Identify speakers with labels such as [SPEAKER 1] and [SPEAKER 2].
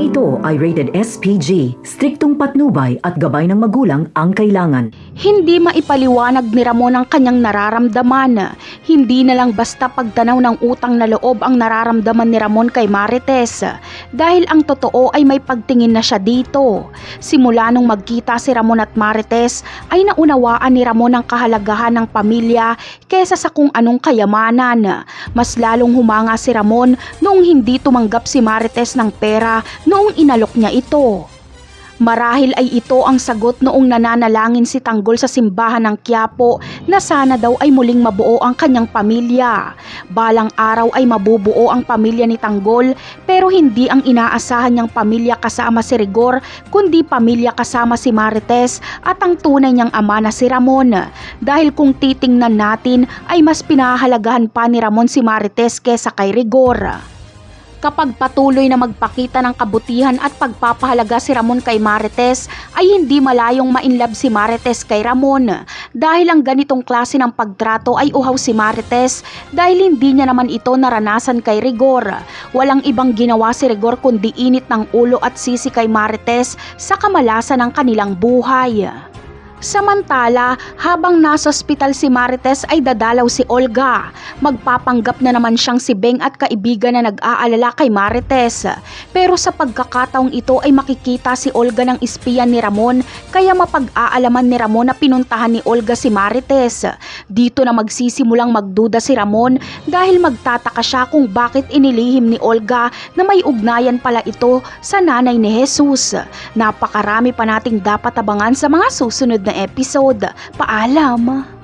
[SPEAKER 1] ito ay rated SPG, striktong patnubay at gabay ng magulang ang kailangan.
[SPEAKER 2] Hindi maipaliwanag ni Ramon ang kanyang nararamdaman. Hindi na lang basta pagtanaw ng utang na loob ang nararamdaman ni Ramon kay Marites. Dahil ang totoo ay may pagtingin na siya dito. Simula nung magkita si Ramon at Marites ay naunawaan ni Ramon ang kahalagahan ng pamilya kesa sa kung anong kayamanan. Mas lalong humanga si Ramon noong hindi tumanggap si Marites ng pera noong inalok niya ito. Marahil ay ito ang sagot noong nananalangin si Tanggol sa simbahan ng Quiapo na sana daw ay muling mabuo ang kanyang pamilya. Balang araw ay mabubuo ang pamilya ni Tanggol pero hindi ang inaasahan niyang pamilya kasama si Rigor kundi pamilya kasama si Marites at ang tunay niyang ama na si Ramon. Dahil kung titingnan natin ay mas pinahahalagahan pa ni Ramon si Marites kesa kay Rigor. Kapag patuloy na magpakita ng kabutihan at pagpapahalaga si Ramon kay Marites, ay hindi malayong ma-inlove si Marites kay Ramon. Dahil ang ganitong klase ng pagtrato ay uhaw si Marites dahil hindi niya naman ito naranasan kay Rigor. Walang ibang ginawa si Rigor kundi init ng ulo at sisi kay Marites sa kamalasan ng kanilang buhay. Samantala, habang nasa ospital si Marites ay dadalaw si Olga. Magpapanggap na naman siyang si Beng at kaibigan na nag-aalala kay Marites. Pero sa pagkakataong ito ay makikita si Olga ng espiyan ni Ramon kaya mapag-aalaman ni Ramon na pinuntahan ni Olga si Marites. Dito na magsisimulang magduda si Ramon dahil magtataka siya kung bakit inilihim ni Olga na may ugnayan pala ito sa nanay ni Jesus. Napakarami pa nating dapat abangan sa mga susunod na episode. Paalam!